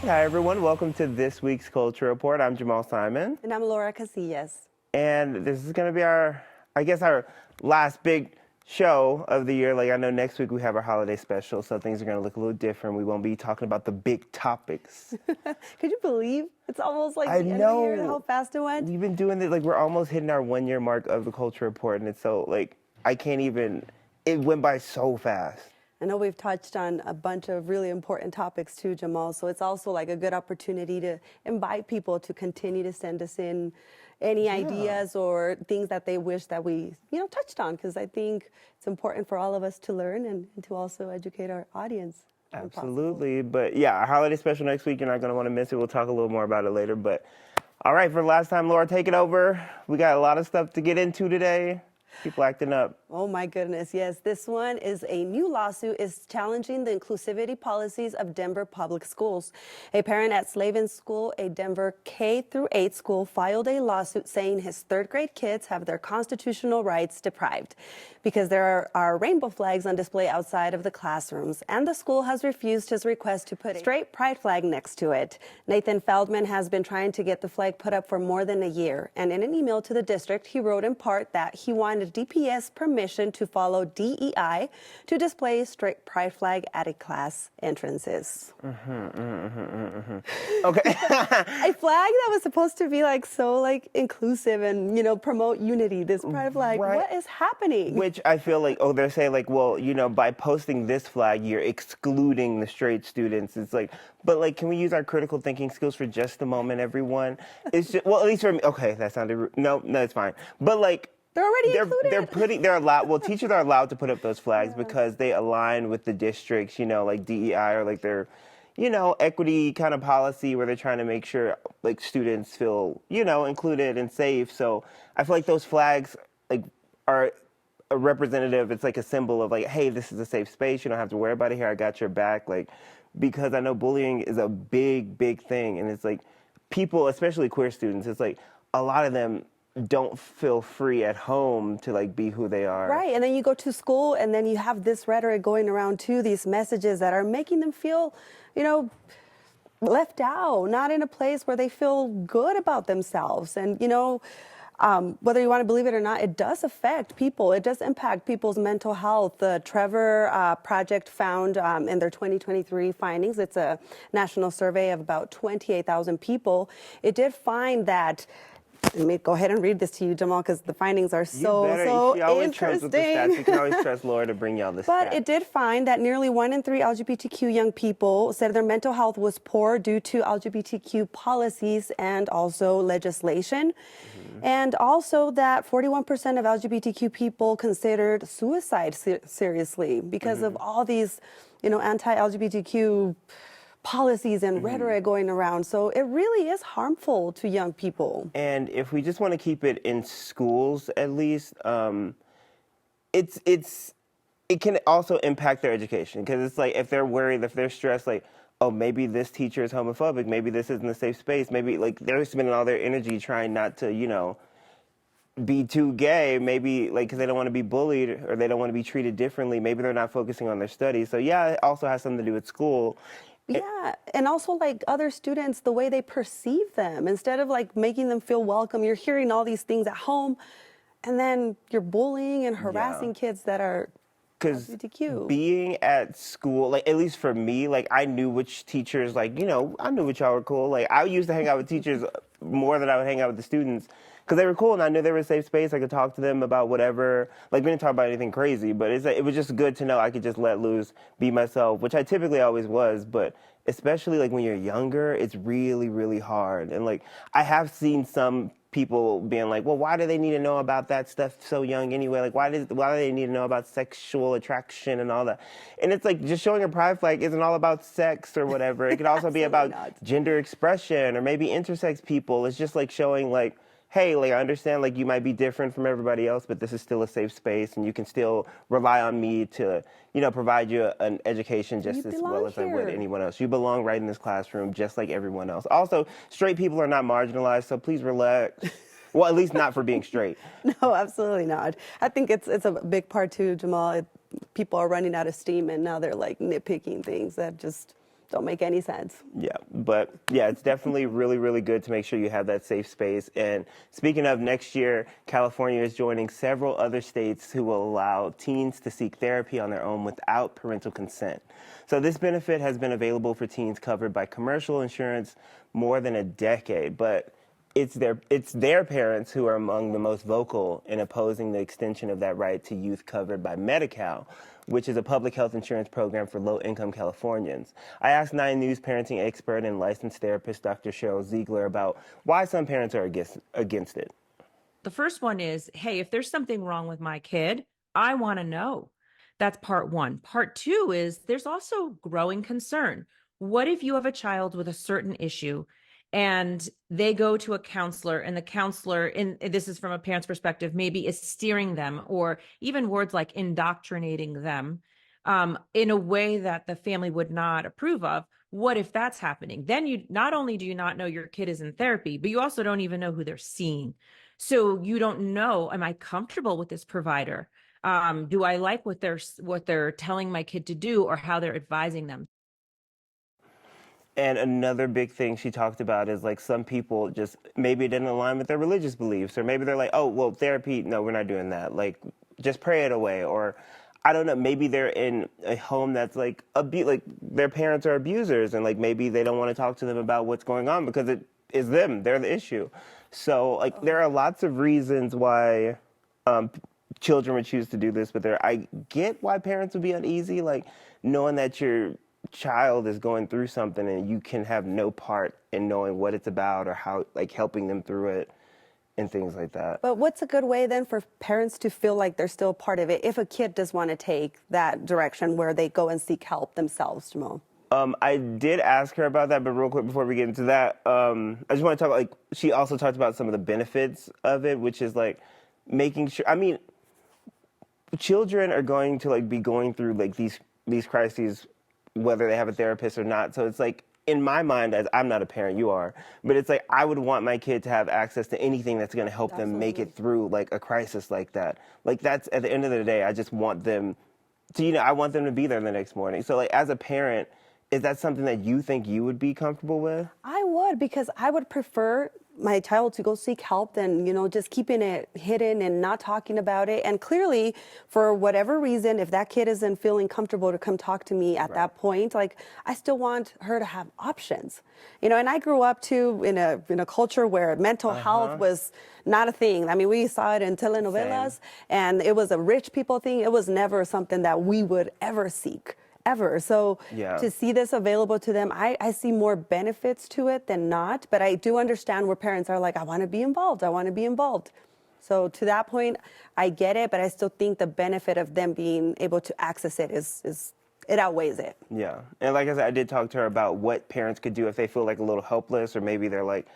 Hi, everyone. Welcome to this week's Culture Report. I'm Jamal Simon. And I'm Laura Casillas. And this is going to be our last big show of the year. Like, I know next week we have our holiday special, so things are going to look a little different. We won't be talking about the big topics. Could you believe it's almost like I the end of the year, know. how fast it went? We've been doing it, like, we're almost hitting our 1 year mark of the Culture Report, and it's so, like, it went by so fast. I know we've touched on a bunch of really important topics too, Jamal, so it's also like a good opportunity to invite people to continue to send us in any ideas or things that they wish that we, touched on, because I think it's important for all of us to learn and to also educate our audience. Absolutely. But yeah, our holiday special next week, you're not going to want to miss it. We'll talk a little more about it later. But all right, for the last time, Laura, take it over. We got a lot of stuff to get into today. People acting up. Oh my goodness, yes. This one is a new lawsuit is challenging the inclusivity policies of Denver public schools. A parent at Slavin School, a Denver K-8 school, filed a lawsuit saying his third grade kids have their constitutional rights deprived because there are rainbow flags on display outside of the classrooms, and the school has refused his request to put a straight pride flag next to it. Nathan Feldman has been trying to get the flag put up for more than a year, and in an email to the district, he wrote in part that he wanted DPS permission to follow DEI to display straight pride flag at a class entrances. Okay. A flag that was supposed to be so inclusive and, promote unity, this pride flag, Right. what is happening? Which I feel like, they're saying like, well, by posting this flag, you're excluding the straight students. It's like, but like, can we use our critical thinking skills for just a moment, everyone? It's just, well, at least for me, okay, that sounded rude. No, it's fine. But like, They're already included. they're allowed, well, teachers are allowed to put up those flags because they align with the district's, like DEI or like their, equity kind of policy where they're trying to make sure like students feel, included and safe. So I feel like those flags like are a representative. It's like a symbol of like, hey, this is a safe space. You don't have to worry about it here. I got your back. Like, because I know bullying is a big, big thing. And it's like people, especially queer students, it's like a lot of them don't feel free at home to like be who they are. Right, and then you go to school and then you have this rhetoric going around too, these messages that are making them feel, left out, not in a place where they feel good about themselves. And, whether you want to believe it or not, it does affect people. It does impact people's mental health. The Trevor Project found in their 2023 findings, it's a national survey of about 28,000 people. It did find that, let me go ahead and read this to you, Jamal, because the findings are so interesting. You can always trust Laura to bring y'all this But it did find that nearly 1 in 3 LGBTQ young people said their mental health was poor due to LGBTQ policies and also legislation. And also that 41% of LGBTQ people considered suicide seriously because of all these, anti-LGBTQ policies and rhetoric going around. So it really is harmful to young people. And if we just want to keep it in schools, at least, it can also impact their education, because it's like if they're worried, if they're stressed, like, oh, maybe this teacher is homophobic, maybe this isn't a safe space, maybe like they're spending all their energy trying not to, be too gay, maybe like because they don't want to be bullied or they don't want to be treated differently. Maybe they're not focusing on their studies. So yeah, it also has something to do with school. Yeah, and also like other students, the way they perceive them, instead of like making them feel welcome, you're hearing all these things at home, and then you're bullying and harassing kids that are LGBTQ. Being at school, like at least for me, like I knew which teachers, like, I knew which y'all were cool. Like I used to hang out with teachers more than I would hang out with the students, because they were cool and I knew they were a safe space. I could talk to them about whatever. Like, we didn't talk about anything crazy, but it was just good to know I could just let loose, be myself, which I typically always was. But especially like when you're younger, it's really, really hard. And like I have seen some people being like, well, why do they need to know about that stuff so young anyway? Like, why do they need to know about sexual attraction and all that? And it's like, just showing a pride flag isn't all about sex or whatever. It could also be about gender expression or maybe intersex people. It's just like showing like, hey, like, I understand, like, you might be different from everybody else, but this is still a safe space, and you can still rely on me to, provide you an education just as well as I would anyone else. You belong right in this classroom, just like everyone else. Also, straight people are not marginalized, so please relax. Well, at least not for being straight. No, absolutely not. I think it's a big part too, Jamal. People are running out of steam, and now they're like nitpicking things that just don't make any sense. Yeah, but yeah, it's definitely really, really good to make sure you have that safe space. And speaking of, next year, California is joining several other states who will allow teens to seek therapy on their own without parental consent. So this benefit has been available for teens covered by commercial insurance more than a decade, but it's their parents who are among the most vocal in opposing the extension of that right to youth covered by Medi-Cal, which is a public health insurance program for low-income Californians. I asked 9 News parenting expert and licensed therapist Dr. Cheryl Ziegler about why some parents are against it. The first one is, hey, if there's something wrong with my kid, I want to know. That's part one. Part two is there's also growing concern. What if you have a child with a certain issue and they go to a counselor, and the counselor, and this is from a parent's perspective, maybe is steering them, or even words like indoctrinating them in a way that the family would not approve of? What if that's happening? Then you not only do you not know your kid is in therapy, but you also don't even know who they're seeing. So you don't know, am I comfortable with this provider? Do I like what they're telling my kid to do, or how they're advising them? And another big thing she talked about is like some people just maybe it didn't align with their religious beliefs, or maybe they're like, oh, well, therapy, no, we're not doing that. Like, just pray it away. Or I don't know, maybe they're in a home that's like like their parents are abusers, and like maybe they don't want to talk to them about what's going on because it is them, they're the issue. So like there are lots of reasons why children would choose to do this, but I get why parents would be uneasy, like knowing that your child is going through something and you can have no part in knowing what it's about or how, like, helping them through it and things like that. But what's a good way then for parents to feel like they're still part of it if a kid does want to take that direction where they go and seek help themselves, Jamal? I did ask her about that, but real quick before we get into that, I just want to talk, like, she also talked about some of the benefits of it, which is like making sure, I mean, children are going to like be going through like these crises whether they have a therapist or not. So it's like, in my mind, as I'm not a parent, you are, but it's like I would want my kid to have access to anything that's going to help them make it through like a crisis like that. Like that's, at the end of the day, I just want them to, I want them to be there the next morning. So like as a parent, is that something that you think you would be comfortable with? I would, because I would prefer my child to go seek help than, just keeping it hidden and not talking about it. And clearly, for whatever reason, if that kid isn't feeling comfortable to come talk to me at that point, like, I still want her to have options. And I grew up too in a culture where mental health was not a thing. I mean, we saw it in telenovelas, and it was a rich people thing. It was never something that we would ever seek. Ever. So to see this available to them, I see more benefits to it than not. But I do understand where parents are like, I want to be involved. I want to be involved. So to that point, I get it. But I still think the benefit of them being able to access it is it outweighs it. Yeah. And like I said, I did talk to her about what parents could do if they feel like a little helpless, or maybe they're like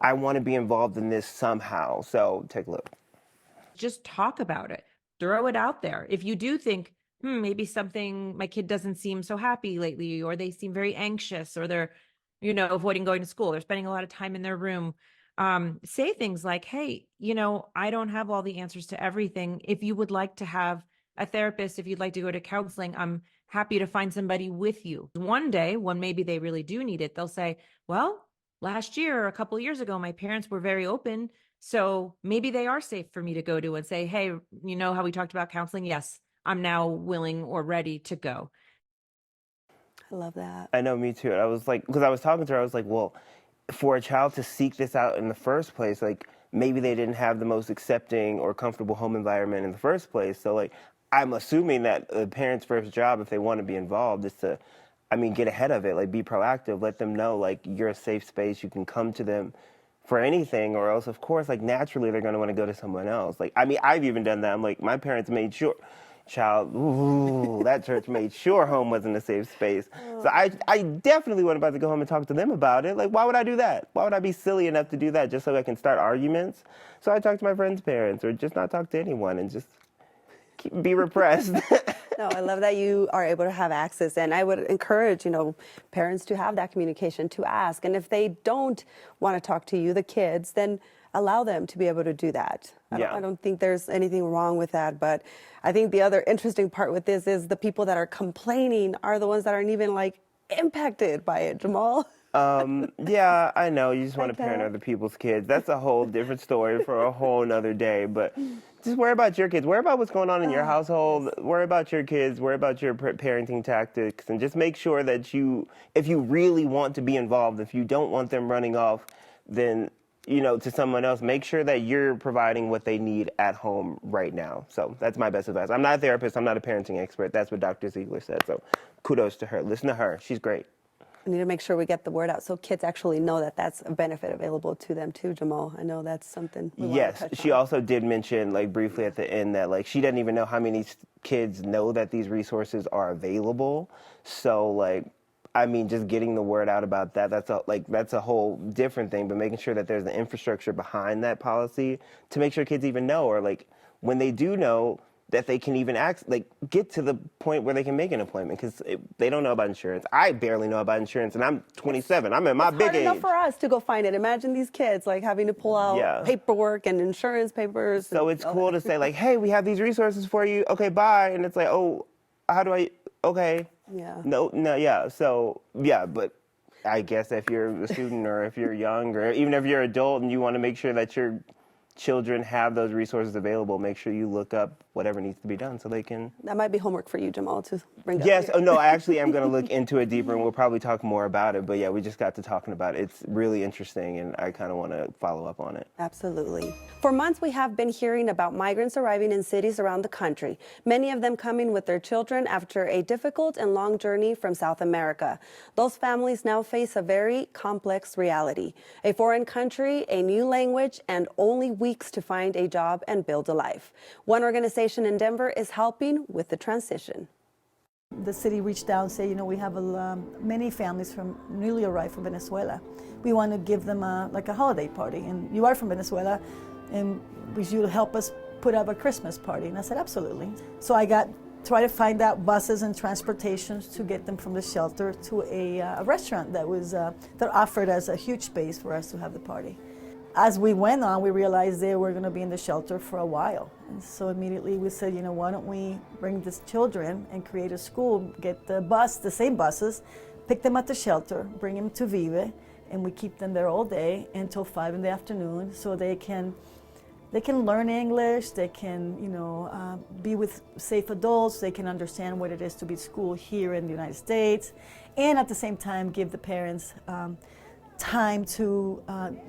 I want to be involved in this somehow. So take a look. Just talk about it. Throw it out there. If you do think, maybe something, my kid doesn't seem so happy lately, or they seem very anxious, or they're, avoiding going to school, they're spending a lot of time in their room. Say things like, hey, I don't have all the answers to everything. If you would like to have a therapist, if you'd like to go to counseling, I'm happy to find somebody with you. One day, when maybe they really do need it, they'll say, well, last year or a couple of years ago, my parents were very open. So maybe they are safe for me to go to and say, hey, how we talked about counseling? Yes, I'm now willing or ready to go. I love that. I know, me too. I was like, because I was talking to her, I was like, well, for a child to seek this out in the first place, like maybe they didn't have the most accepting or comfortable home environment in the first place. So like, I'm assuming that the parent's first job, if they want to be involved, is to, get ahead of it, like be proactive, let them know like you're a safe space, you can come to them for anything, or else of course, like naturally they're going to want to go to someone else. Like, I've even done that. I'm like, my parents made sure, that church made sure home wasn't a safe space. So I definitely wasn't about to go home and talk to them about it. Like, why would I do that? Why would I be silly enough to do that just so I can start arguments? So I talked to my friends' parents, or just not talk to anyone and just be repressed. No, I love that you are able to have access, and I would encourage, parents to have that communication, to ask. And if they don't want to talk to you, the kids, then allow them to be able to do that. I don't think there's anything wrong with that. But I think the other interesting part with this is the people that are complaining are the ones that aren't even like impacted by it, Jamal. Yeah, I know. You just want to parent Okay. other people's kids. That's a whole different story for a whole nother day. But just worry about your kids. Worry about what's going on in your household. Worry about your kids. Worry about your parenting tactics. And just make sure that if you really want to be involved, if you don't want them running off, then, to someone else, make sure that you're providing what they need at home right now. So that's my best advice. I'm not a therapist. I'm not a parenting expert. That's what Dr. Ziegler said. So kudos to her. Listen to her. She's great. We need to make sure we get the word out so kids actually know that that's a benefit available to them too, Jamal. I know that's something we want to Yes, touch she on. also did mention, like, briefly at the end that, like, she doesn't even know how many kids know that these resources are available. So, like, I mean, just getting the word out about that, that's a whole different thing, but making sure that there's the infrastructure behind that policy to make sure kids even know, or, like, when they do know, that they can even get to the point where they can make an appointment, because they don't know about insurance. I barely know about insurance, and I'm 27. I'm in my big Hard enough age. for us to go find it. Imagine these kids like having to pull out Yeah. paperwork and insurance papers. So it's cool to say, like, hey, we have these resources for you. Okay, bye. And it's like, oh, how do I? Okay. Yeah. No, yeah. So, yeah, but I guess if you're a student or if you're young or even if you're an adult and you want to make sure that your children have those resources available, make sure you look up whatever needs to be done so they can. That might be homework for you, Jamal, to bring up. Yes. here. Oh, no, I actually am going to look into it deeper, and we'll probably talk more about it. But yeah, we just got to talking about it. It's really interesting, and I kind of want to follow up on it. Absolutely. For months, we have been hearing about migrants arriving in cities around the country, many of them coming with their children after a difficult and long journey from South America. Those families now face a very complex reality: a foreign country, a new language, and only weeks to find a job and build a life. One organization in Denver is helping with the transition. The city reached out and said, we have many families from newly arrived from Venezuela. We want to give them like a holiday party, and you are from Venezuela, and would you help us put up a Christmas party? And I said, absolutely. So I try to find out buses and transportations to get them from the shelter to a restaurant that offered us a huge space for us to have the party. As we went on, we realized they were going to be in the shelter for a while. And so immediately we said, why don't we bring these children and create a school, get the same buses, pick them at the shelter, bring them to Vive, and we keep them there all day until 5 in the afternoon so they can learn English, they can, be with safe adults, they can understand what it is to be at school here in the United States, and at the same time give the parents time to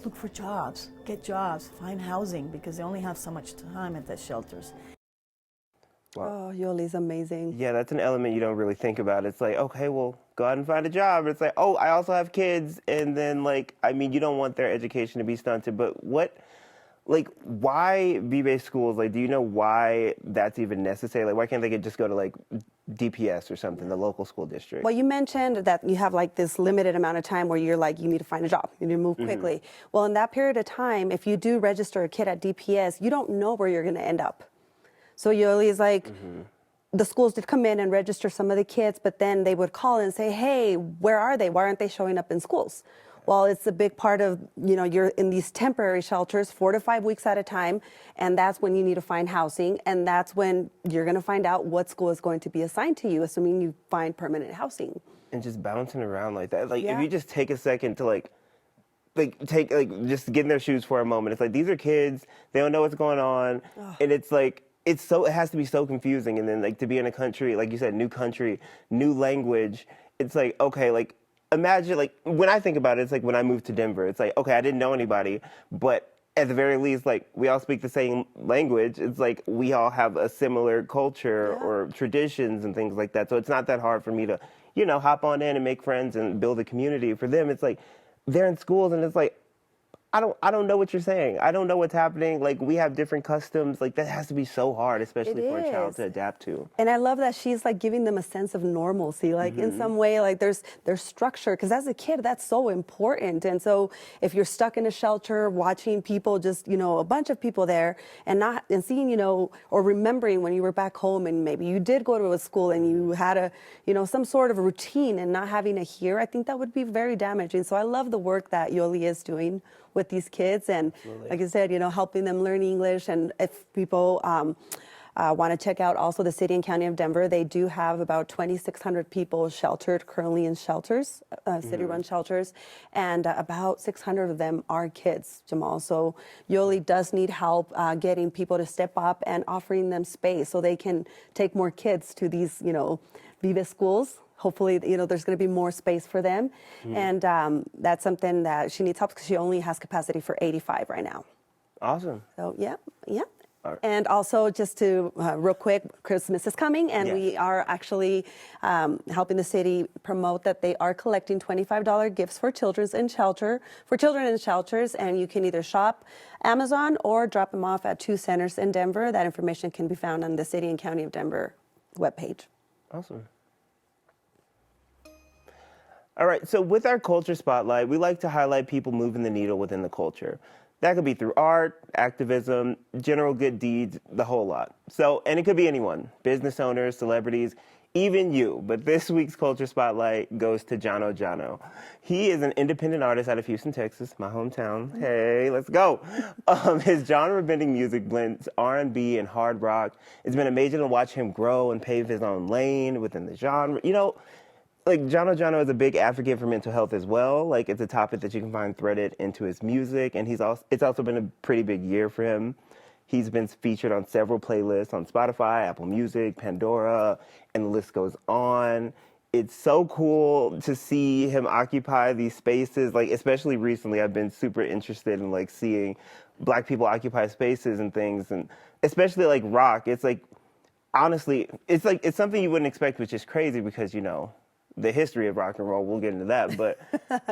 look for jobs, get jobs, find housing, because they only have so much time at the shelters. Oh, Yoli's amazing. Yeah, that's an element you don't really think about. It's like, okay, well, go out and find a job. It's like, oh, I also have kids. And then, you don't want their education to be stunted. But why V-based schools? Do you know why that's even necessary? Why can't they just go to, DPS or something, the local school district? Well, you mentioned that you have this limited amount of time where you're you need to find a job, you need to move quickly. Well, in that period of time, if you do register a kid at DPS, you don't know where you're going to end up. So Yoli is the schools did come in and register some of the kids, but then they would call and say, hey, where are they? Why aren't they showing up in schools? Well, it's a big part of, you're in these temporary shelters 4 to 5 weeks at a time, and that's when you need to find housing, and that's when you're going to find out what school is going to be assigned to you, assuming you find permanent housing. And just bouncing around like that. Yeah. If you just take a second to just get in their shoes for a moment. It's these are kids, they don't know what's going on, and it's it has to be so confusing. And then to be in a country, like you said, new country, new language, it's okay, imagine, when I think about it, it's when I moved to Denver. It's okay, I didn't know anybody, but at the very least, we all speak the same language. It's we all have a similar culture or traditions and things like that. So it's not that hard for me to, hop on in and make friends and build a community. For them, it's they're in schools and it's I don't know what you're saying. I don't know what's happening. We have different customs. That has to be so hard, especially for a child to adapt to. And I love that she's giving them a sense of normalcy. In some way, there's structure. Because as a kid, that's so important. And so if you're stuck in a shelter, watching people just, a bunch of people there and seeing, or remembering when you were back home and maybe you did go to a school and you had some sort of routine and not having it here, I think that would be very damaging. So I love the work that Yoli is doing with these kids, and like I said, helping them learn English. And if people Want to check out also the city and county of Denver. They do have about 2,600 people sheltered currently in shelters, city-run shelters, and about 600 of them are kids, Jamal. So Yoli does need help getting people to step up and offering them space so they can take more kids to these, Viva schools. Hopefully, there's going to be more space for them. And that's something that she needs help because she only has capacity for 85 right now. Awesome. So, yeah. Right. And also, just to real quick, Christmas is coming, and Yes. we are actually helping the city promote that they are collecting $25 gifts for children in shelters, and you can either shop Amazon or drop them off at 2 centers in Denver. That information can be found on the City and County of Denver webpage. Awesome. All right, so with our culture spotlight, we like to highlight people moving the needle within the culture. That could be through art, activism, general good deeds, the whole lot. So, and it could be anyone, business owners, celebrities, even you. But this week's culture spotlight goes to Jono Jono. He is an independent artist out of Houston, Texas, my hometown. Hey, let's go. His genre-bending music blends R&B and hard rock. It's been amazing to watch him grow and pave his own lane within the genre. Like, Jono Jono is a big advocate for mental health as well. Like, it's a topic that you can find threaded into his music, and it's also been a pretty big year for him. He's been featured on several playlists on Spotify, Apple Music, Pandora, and the list goes on. It's so cool to see him occupy these spaces. Like, especially recently, I've been super interested in, like, seeing Black people occupy spaces and things, and especially, like, rock. It's, like, honestly, it's something you wouldn't expect, which is crazy because, the history of rock and roll. We'll get into that. But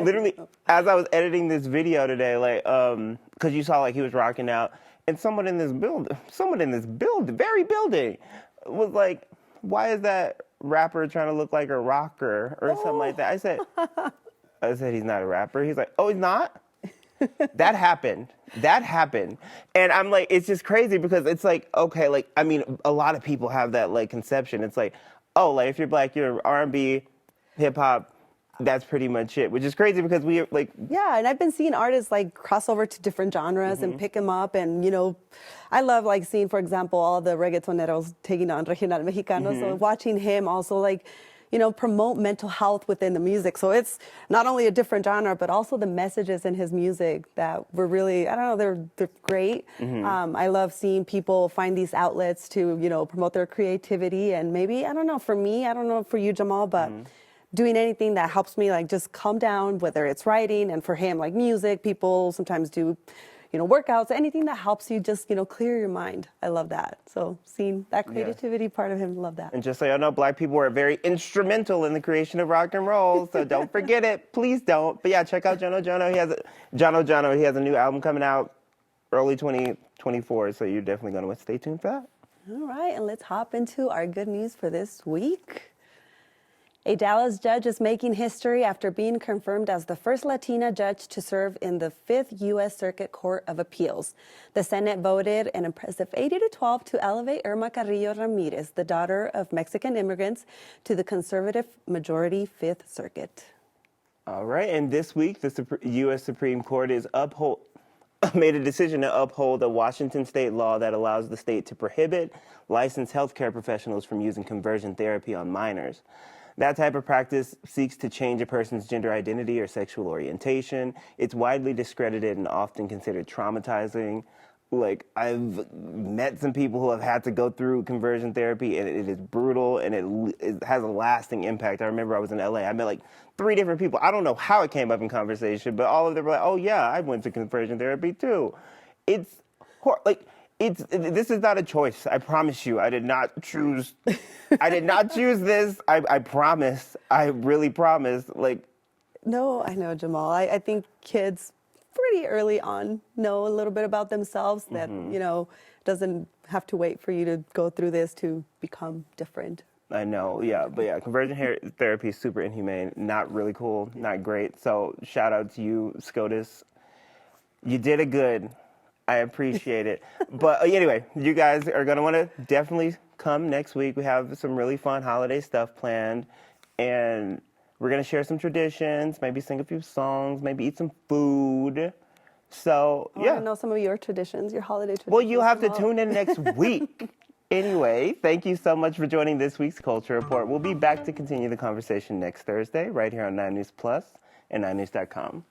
literally, as I was editing this video today, like, because you saw, like, he was rocking out, and someone in this very building, was like, why is that rapper trying to look like a rocker or something like that? I said, he's not a rapper. He's like, oh, he's not? That happened. And I'm like, it's just crazy because it's like, okay, like, I mean, a lot of people have that, like, conception. It's like, oh, like, if you're Black, you're R&B, hip-hop, that's pretty much it, which is crazy because we are, like... Yeah, and I've been seeing artists, like, cross over to different genres and pick them up, and, I love, like, seeing, for example, all the reggaetoneros taking on Regional Mexicano, so watching him also, like, promote mental health within the music. So it's not only a different genre, but also the messages in his music that were really, I don't know, they're great. I love seeing people find these outlets to, promote their creativity, and maybe, I don't know, for me, I don't know for you, Jamal, but... doing anything that helps me, like, just calm down, whether it's writing, and for him, like, music. People sometimes do, workouts, anything that helps you just, clear your mind. I love that. So seeing that creativity part of him, love that. And just so y'all know, Black people were very instrumental in the creation of rock and roll, so don't forget it. Please don't. But yeah, check out Jono Jono. He has a new album coming out early 2024, so you're definitely going to want to stay tuned for that. All right, and let's hop into our good news for this week. A Dallas judge is making history after being confirmed as the first Latina judge to serve in the 5th U.S. Circuit Court of Appeals. The Senate voted an impressive 80-12 to elevate Irma Carrillo Ramirez, the daughter of Mexican immigrants, to the conservative majority 5th Circuit. All right, and this week, the U.S. Supreme Court made a decision to uphold a Washington state law that allows the state to prohibit licensed healthcare professionals from using conversion therapy on minors. That type of practice seeks to change a person's gender identity or sexual orientation. It's widely discredited and often considered traumatizing. Like, I've met some people who have had to go through conversion therapy, and it is brutal, and it has a lasting impact. I remember I was in LA. I met, like, 3 different people. I don't know how it came up in conversation, but all of them were like, oh, yeah, I went to conversion therapy, too. This is not a choice. I promise you. I did not choose this. I promise. I really promise. Like, No, I know, Jamal. I think kids pretty early on know a little bit about themselves that, doesn't have to wait for you to go through this to become different. I know, yeah. But yeah, conversion therapy is super inhumane. Not really cool. Not great. So shout out to you, SCOTUS. You did it good. I appreciate it. But anyway, you guys are going to want to definitely come next week. We have some really fun holiday stuff planned. And we're going to share some traditions, maybe sing a few songs, maybe eat some food. So, I want to know some of your traditions, your holiday traditions. Well, you'll have to tune in next week. Anyway, thank you so much for joining this week's Culture Report. We'll be back to continue the conversation next Thursday right here on 9 News Plus and 9news.com.